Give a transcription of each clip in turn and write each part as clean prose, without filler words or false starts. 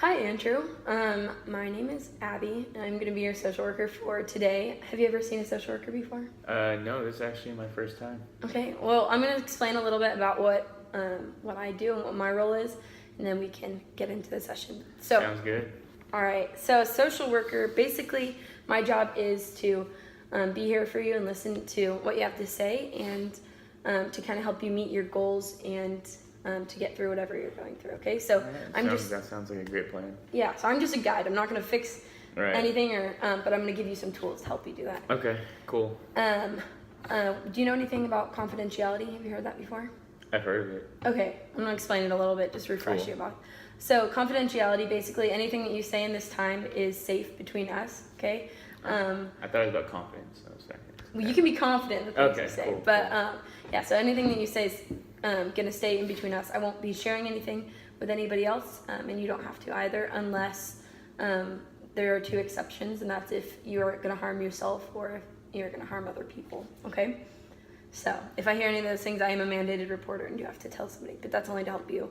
Hi, Andrew. My name is Abby, and I'm going to be your social worker for today. Have you ever seen a social worker before? No, this is actually my first time. Okay, well, I'm going to explain a little bit about what I do and what my role is, and then we can get into the session. Sounds good. All right, so social worker, basically, my job is to be here for you and listen to what you have to say and to kind of help you meet your goals and to get through whatever you're going through, okay? So That sounds like a great plan. Yeah, so I'm just a guide. I'm not going to fix Right. anything, but I'm going to give you some tools to help you do that. Okay, cool. Do you know anything about confidentiality? Have you heard that before? I've heard of it. Okay, I'm going to explain it a little bit, just refresh Cool. you about it. So confidentiality, basically anything that you say in this time is safe between us, okay? I thought it was about confidence. I was sorry. Well, you can be confident in the things Okay, you say, cool. but yeah, so anything that you say is going to stay in between us. I won't be sharing anything with anybody else, and you don't have to either unless there are two exceptions, and that's if you're going to harm yourself or if you're going to harm other people, okay? So if I hear any of those things, I am a mandated reporter and you have to tell somebody, but that's only to help you.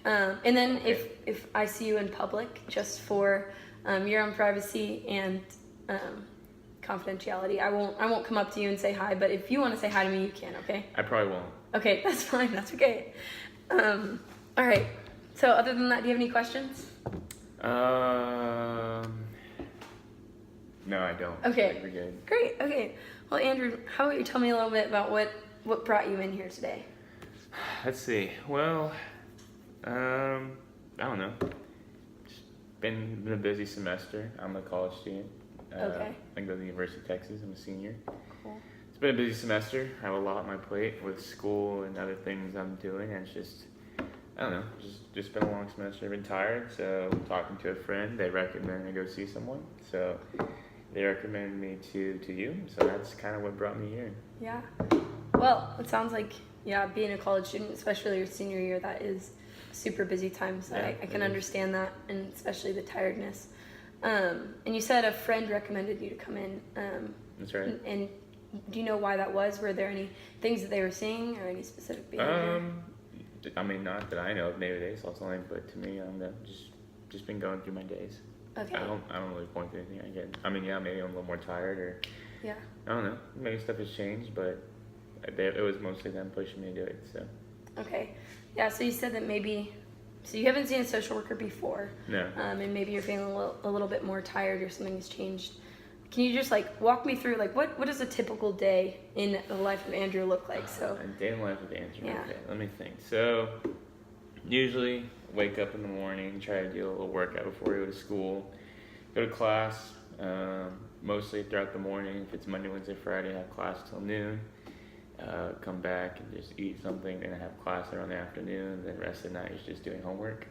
And then if I see you in public, just for your own privacy and confidentiality, I won't come up to you and say hi, but if you want to say hi to me, you can, okay? I probably won't. Okay, that's fine, that's okay. All right, so other than that, do you have any questions? No, I don't. Okay. I think we're good. Great, okay. Well, Andrew, how about you tell me a little bit about what brought you in here today? Let's see. Well, I don't know. Just been a busy semester. I'm a college student. Okay. I go to the University of Texas. I'm a senior. Cool. It's been a busy semester. I have a lot on my plate with school and other things I'm doing. And it's just, I don't know, just been a long semester. I've been tired, so talking to a friend, they recommended I go see someone. So they recommended me to you. So that's kind of what brought me here. Yeah. Well, it sounds like, yeah, being a college student, especially your senior year, that is a super busy time. So Yeah, I can it is. understand that, and especially the tiredness. And you said a friend recommended you to come in. That's right. And do you know why that was? Were there any things that they were seeing or any specific behavior? I mean, not that I know of. Maybe they saw something, but to me, I'm just been going through my days. Okay. I don't really point to anything. Yeah, maybe I'm a little more tired, or Yeah. I don't know. Maybe stuff has changed, but it was mostly them pushing me to do it. So Okay. Yeah, so you said that so you haven't seen a social worker before. no. And maybe you're feeling a little bit more tired or something has changed. Can you just walk me through what does a typical day in the life of Andrew look like? So A day in the life of Andrew. Yeah. Okay, let me think. So usually wake up in the morning, try to do a little workout before I go to school, go to class. Mostly throughout the morning. If it's Monday, Wednesday, Friday, I have class till noon. Come back and just eat something, then I have class around the afternoon. Then rest of the night is just doing homework.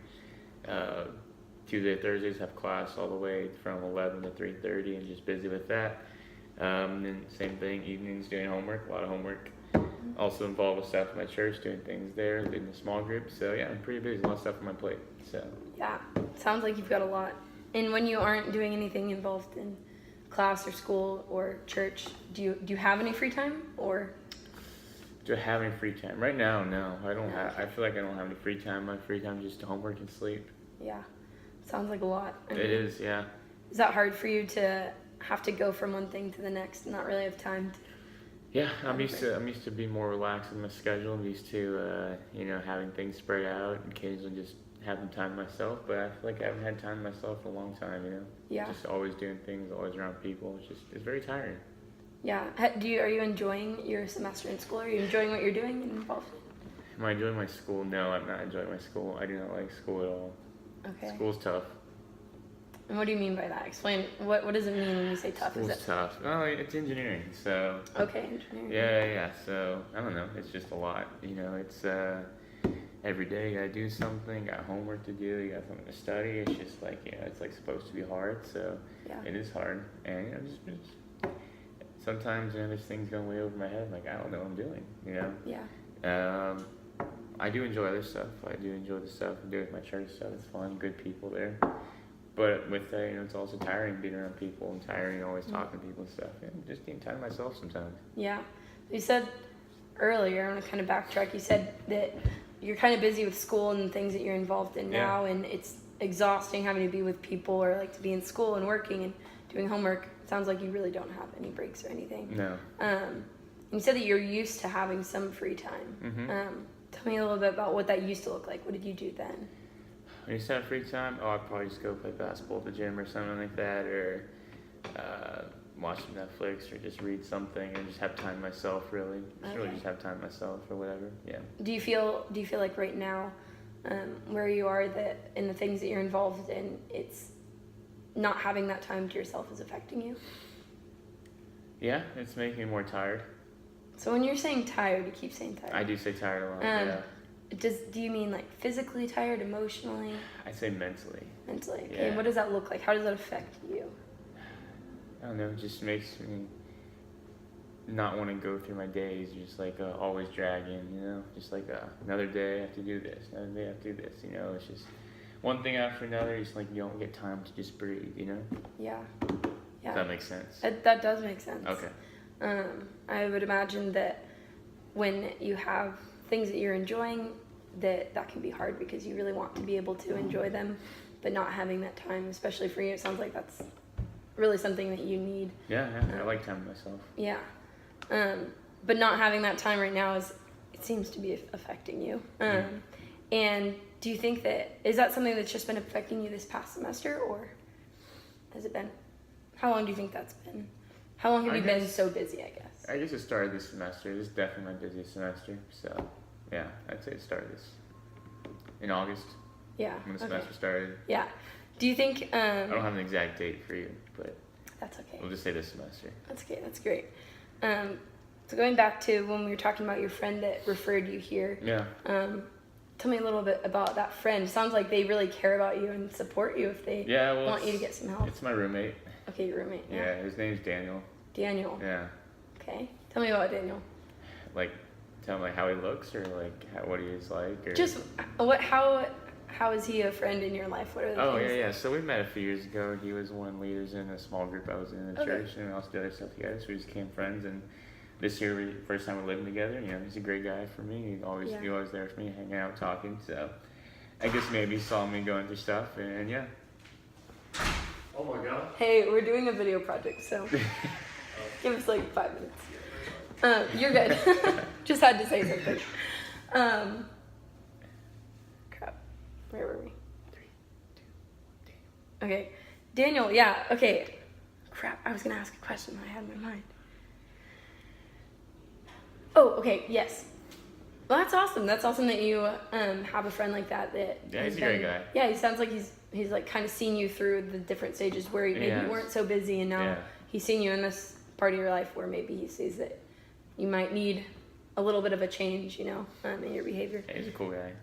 Tuesday, Thursdays have class all the way from 11 to 3:30 and just busy with that. Then same thing, evenings doing homework, a lot of homework. Also involved with stuff at my church, doing things there, leading a small group. So yeah, I'm pretty busy, a lot of stuff on my plate. So yeah, sounds like you've got a lot. And when you aren't doing anything involved in class or school or church, do you have any free time or? do I have any free time? Right now, no. I don't No, have. okay. I feel like I don't have any free time. My free time is just homework and sleep. Yeah, sounds like a lot. I It mean, is, yeah. Is that hard for you to have to go from one thing to the next and not really have time to? Yeah, I'm used to being more relaxed in my schedule. I'm used to having things spread out and occasionally just having time to myself. But I feel like I haven't had time to myself in a long time. Yeah. Just always doing things, always around people. It's very tiring. Yeah. Are you enjoying your semester in school? Are you enjoying what you're doing and involved? Am I enjoying my school? No, I'm not enjoying my school. I do not like school at all. Okay. School's tough. And what do you mean by that? Explain. What does it mean when you say tough? School's tough. Oh, it's engineering, so. Okay, engineering. Yeah. So I don't know. It's just a lot. It's every day you gotta do something. Got homework to do. You got something to study. It's just it's like supposed to be hard. So Yeah. it is hard. And just sometimes there's things going way over my head. Like I don't know what I'm doing. Yeah. I do enjoy other stuff. I do enjoy the stuff I do with my church stuff. It's fun. Good people there. But with that, it's also tiring being around people and tiring always talking to people and stuff. And just being time to myself sometimes. Yeah. You said earlier, I'm gonna kind of backtrack. You said that you're kind of busy with school and things that you're involved in Yeah. now, and it's exhausting having to be with people or like to be in school and working and doing homework. It sounds like you really don't have any breaks or anything. No. You said that you're used to having some free time. Mm-hmm. Tell me a little bit about what that used to look like. What did you do then? When you used to have free time, I'd probably just go play basketball at the gym or something like that, or watch some Netflix, or just read something, or just have time myself. Really, Okay. just have time myself or whatever. Yeah. Do you feel like right now, where you are, that in the things that you're involved in, it's not having that time to yourself is affecting you? Yeah, it's making me more tired. So when you're saying tired, you keep saying tired. I do say tired a lot. Um, Yeah. Do you mean like physically tired, emotionally, I say mentally. mentally? Okay, Yeah. what does that look like? How does that affect you? I don't know. It just makes me not want to go through my days. Just like always dragging. You know, just like another day I have to do this. Another day I have to do this. You know, it's just one thing after another. Just like you don't get time to just breathe. You know. Yeah. If that makes sense. That does make sense. Okay. I would imagine that when you have things that you're enjoying, that can be hard because you really want to be able to enjoy them, but not having that time, especially for you, it sounds like that's really something that you need. Yeah, I like time with myself. Yeah. But not having that time right now it seems to be affecting you. And do you think is that something that's just been affecting you this past semester, or has it been, how long do you think that's been? How long have you been so busy, I guess? I guess it started this semester. This is definitely my busiest semester. So, yeah, I'd say it started in August Yeah. when the semester started. Yeah. Do you think... I don't have an exact date for you, but that's okay. we'll just say this semester. That's okay. That's great. So going back to when we were talking about your friend that referred you here. Yeah. Tell me a little bit about that friend. Sounds like they really care about you and support you if they want you to get some help. It's my roommate. Okay, your roommate. Yeah, his name's Daniel. Daniel. Yeah. Okay. Tell me about Daniel. Like, tell him like how he looks, or like what he is like, or Just how is he a friend in your life? What are the Oh things? yeah. So we met a few years ago. He was one of the leaders in a small group I was in the Okay. church, and we also did other stuff together. So we just became friends. And this year, first time we're living together. You know, he's a great guy for me. He always there for me, hanging out, talking. So I guess maybe he saw me going through stuff, and yeah. Oh my god. Hey, we're doing a video project, so give us like 5 minutes. You're good. Just had to say something. Crap. Where were we? 3, 2, 1, Okay. Daniel, yeah, okay. Crap, I was going to ask a question I had in my mind. Oh, okay, yes. Well, that's awesome. That's awesome that you have a friend like that. Yeah, he's a great guy. Yeah, he sounds like he's like kind of seen you through the different stages where maybe you weren't so busy, and now he's seen you in this part of your life where maybe he sees that you might need a little bit of a change, you know, in your behavior. Yeah, he's a cool guy.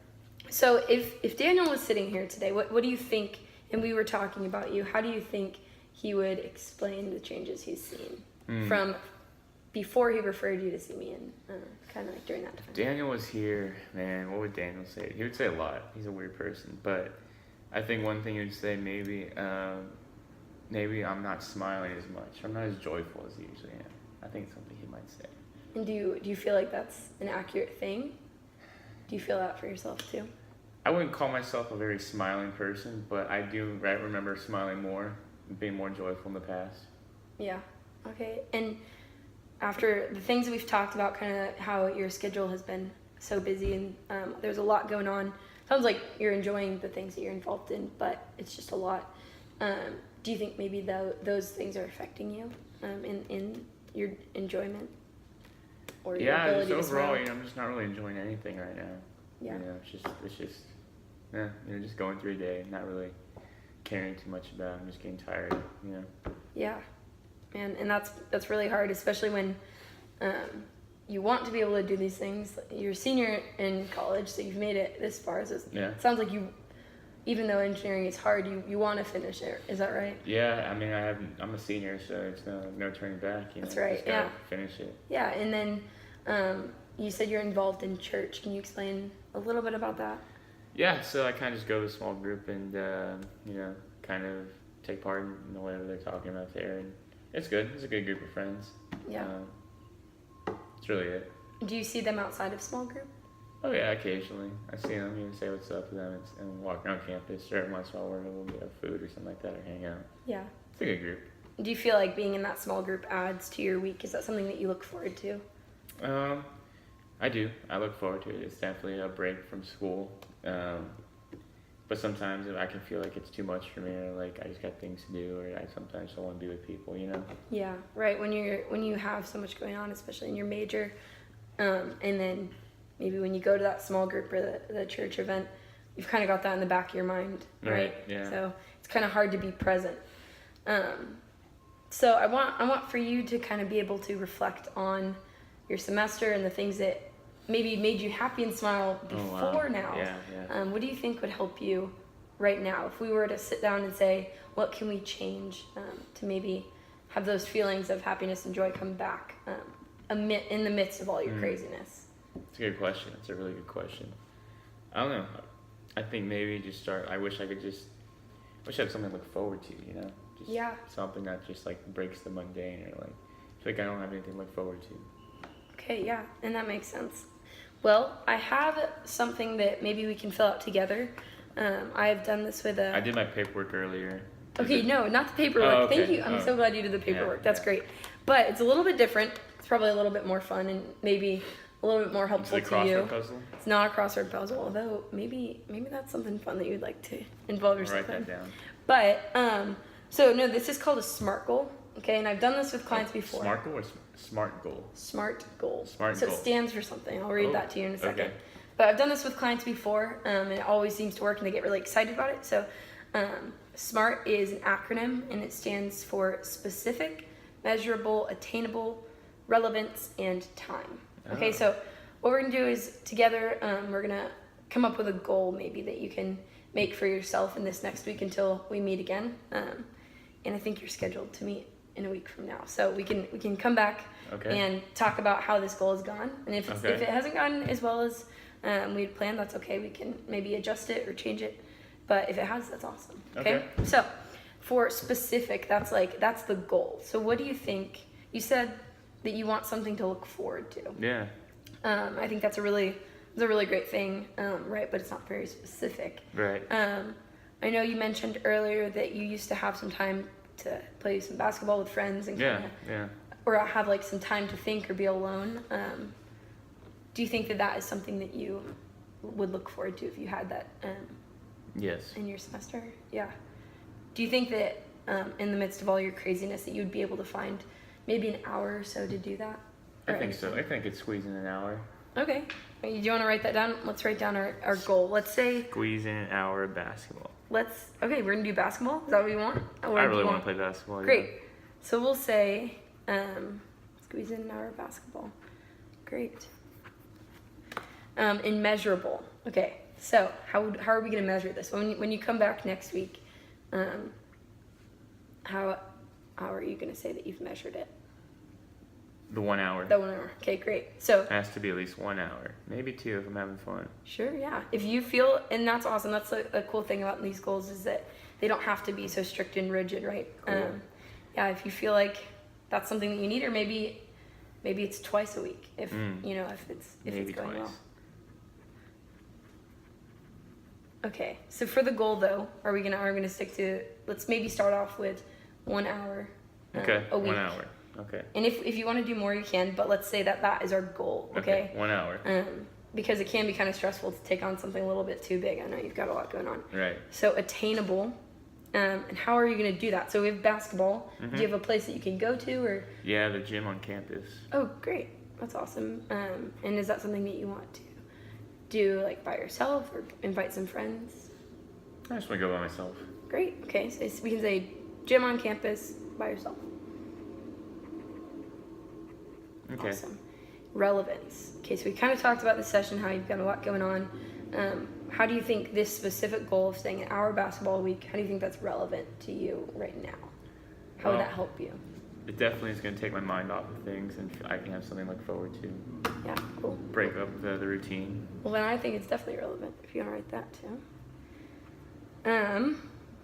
So if Daniel was sitting here today, what do you think, and we were talking about you, how do you think he would explain the changes he's seen from before he referred you to see me and kind of like during that time? If Daniel was here, man, what would Daniel say? He would say a lot. He's a weird person, but I think one thing he would say maybe I'm not smiling as much. I'm not as joyful as I usually am. I think it's something he might say. And do you feel like that's an accurate thing? Do you feel that for yourself too? I wouldn't call myself a very smiling person, but I do remember smiling more, being more joyful in the past. Yeah. Okay. And after the things that we've talked about, kind of how your schedule has been so busy and there's a lot going on. Sounds like you're enjoying the things that you're involved in, but it's just a lot. Do you think maybe those things are affecting you in your enjoyment or your ability just to overall, smile? I'm just not really enjoying anything right now. Yeah. It's just just going through a day, not really caring too much about it. I'm just getting tired, Yeah, and that's really hard, especially when you want to be able to do these things. You're a senior in college, so you've made it this far. So it sounds like you, even though engineering is hard, you want to finish it. Is that right? Yeah, I mean, I'm a senior, so it's no turning back. That's right. Just gotta finish it. Yeah, and then you said you're involved in church. Can you explain a little bit about that? Yeah, so I kind of just go to a small group and kind of take part in whatever they're talking about there, and it's good. It's a good group of friends. Yeah. That's really it. Do you see them outside of small group? Oh yeah, occasionally. I see them, even say what's up to them and walk around campus. Or every once in a while order a little bit of food or something like that or hang out. Yeah. It's a good group. Do you feel like being in that small group adds to your week? Is that something that you look forward to? I do. I look forward to it. It's definitely a break from school. But sometimes I can feel like it's too much for me, or like I just got things to do, or I sometimes don't want to be with people, you know? Yeah, right. When you have so much going on, especially in your major, and then maybe when you go to that small group or the church event, you've kind of got that in the back of your mind, right? Yeah. So it's kind of hard to be present. So I want for you to kind of be able to reflect on your semester and the things that maybe made you happy and smile before now. Yeah. What do you think would help you right now if we were to sit down and say, what can we change to maybe have those feelings of happiness and joy come back in the midst of all your craziness? It's a good question. It's a really good question. I don't know. I think maybe just start. I wish I had something to look forward to, you know? Just something that just like breaks the mundane, or like I feel like I don't have anything to look forward to. Okay, yeah, and that makes sense. Well, I have something that maybe we can fill out together. I have done this with I did my paperwork earlier. Okay, no, not the paperwork. Oh, okay. Thank you. I'm so glad you did the paperwork. Yeah, That's yeah. great. But it's a little bit different. It's probably a little bit more fun and maybe a little bit more It's helpful a to crossword you. puzzle. It's not a crossword puzzle, although maybe that's something fun that you'd like to involve I'll yourself write in. that down. But so no, this is called a SMART goal. Okay, and I've done this with clients before. SMART goal or SMART goal? SMART goal. SMART so goal. it stands for something. I'll read Oh, that to you in a second. okay. But I've done this with clients before, and it always seems to work, and they get really excited about it. So SMART is an acronym, and it stands for specific, measurable, attainable, relevance, and time. Okay, Oh. so what we're gonna do is together, we're gonna come up with a goal maybe that you can make for yourself in this next week until we meet again. And I think you're scheduled to meet in a week from now, so we can come back Okay. and talk about how this goal has gone. And if Okay. it hasn't gone as well as we'd planned, that's okay. We can maybe adjust it or change it. But if it has, that's awesome. Okay. So for specific, that's the goal. So what do you think? You said that you want something to look forward to. Yeah. I think that's a really great thing, right? But it's not very specific. Right. I know you mentioned earlier that you used to have some time to play some basketball with friends and kind of, Yeah. or have like some time to think or be alone. Do you think that is something that you would look forward to if you had that Yes. in your semester? Yeah. Do you think that in the midst of all your craziness that you'd be able to find maybe an hour or so to do that? I Or think so. anything? I think I could squeeze in an hour. Okay. Do you want to write that down? Let's write down our goal. Let's say Squeeze in an we're gonna do basketball. Is that what you want? Or I do really you want to play basketball. yeah. Great. So we'll say squeeze in an hour of basketball. Great. Immeasurable. Okay. So how are we gonna measure this? When you come back next week, how are you gonna say that you've measured it? The 1 hour. The 1 hour. Okay, great. So It has to be at least 1 hour. Maybe 2 if I'm having fun. sure, yeah. If you feel, and that's awesome. That's a cool thing about these goals is that they don't have to be so strict and rigid, right? Cool. Yeah. If you feel like that's something that you need, or maybe it's twice a week if if it's Maybe going twice. well. Okay. So for the goal though, are we gonna stick to? Let's maybe start off with 1 hour. Okay. A week. 1 hour. Okay. And if you want to do more, you can. But let's say that is our goal. Okay. 1 hour. Because it can be kind of stressful to take on something a little bit too big. I know you've got a lot going on. Right. So attainable. And how are you going to do that? So we have basketball. Do you have a place that you can go to, or? Yeah, the gym on campus. Oh, great. That's awesome. And is that something that you want to do like by yourself or invite some friends? I just want to go by myself. Great. Okay. So we can say gym on campus by yourself. Okay. Awesome. Relevance. Okay, so we kind of talked about this session, how you've got a lot going on. How do you think this specific goal of staying an hour basketball a week, how do you think that's relevant to you right now? How would Well, that help you? It definitely is going to take my mind off of things, and I can have something to look forward to. Yeah, cool. Break up the routine. Well, then I think it's definitely relevant if you want to write that too.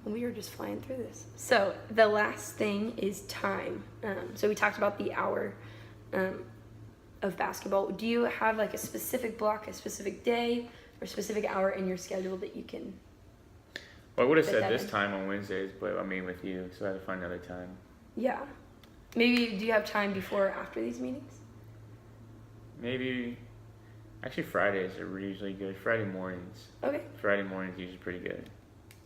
We are just flying through this. So the last thing is time. So we talked about the hour. of basketball, do you have like a specific block, a specific day, or a specific hour in your schedule that you can? Well, I would have Fit said that this in. time on Wednesdays, but I'm meeting with you, so I had to find another time. Yeah. Maybe do you have time before or after these meetings? Maybe, actually Fridays are usually good. Friday mornings. Okay. Friday mornings usually pretty good.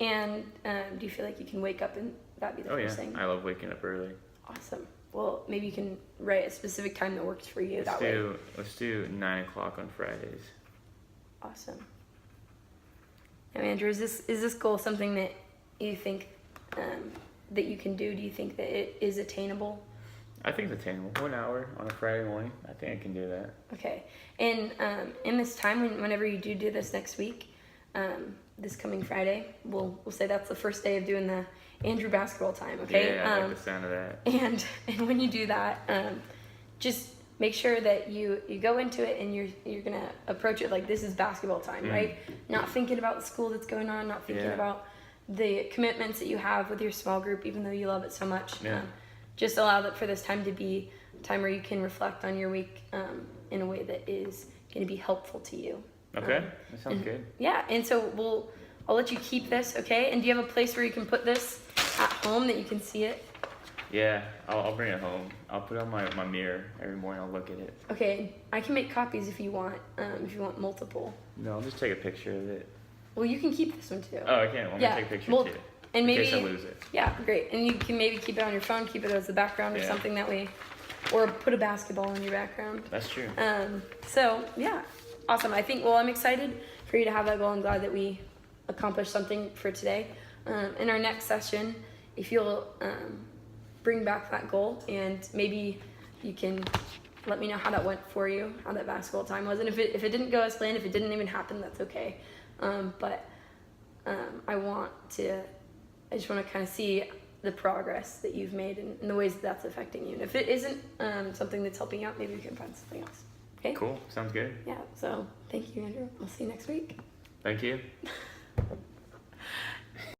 And do you feel like you can wake up and that be the Oh yeah, first thing? I love waking up early. Awesome. Well, maybe you can write a specific time that works for you. Let's do 9 o'clock on Fridays. Awesome. Now, Andrew, is this goal something that you think that you can do? Do you think that it is attainable? I think it's attainable. 1 hour on a Friday morning. I think I can do that. Okay. And in this time, whenever you do this next week, this coming Friday, we'll say that's the first day of doing the Andrew basketball time. Okay. Yeah, I like the sound of that. And when you do that, just make sure that you go into it and you're gonna approach it like this is basketball time, right? Not thinking about the school that's going on, not thinking about the commitments that you have with your small group, even though you love it so much. Yeah. Just allow that for this time to be a time where you can reflect on your week in a way that is going to be helpful to you. Okay, that sounds good. Yeah, and so I'll let you keep this, okay? And do you have a place where you can put this at home that you can see it? Yeah, I'll bring it home. I'll put it on my mirror every morning. I'll look at it. Okay, I can make copies if you want multiple. No, I'll just take a picture of it. Well, you can keep this one too. Oh, I can. Want me to take a picture well, too? And In maybe case I lose it. Yeah, great. And you can maybe keep it on your phone, keep it as the background or something that way, or put a basketball in your background. That's true. So yeah, awesome. I think, well, I'm excited for you to have that goal. I'm glad that we accomplished something for today. In our next session, if you'll bring back that goal, and maybe you can let me know how that went for you, how that basketball time was, and if it didn't go as planned, if it didn't even happen, that's okay. But I just want to kind of see the progress that you've made and the ways that that's affecting you. And if it isn't something that's helping you out, maybe we can find something else. Okay? Cool. Sounds good. Yeah. So thank you, Andrew. We'll see you next week. Thank you.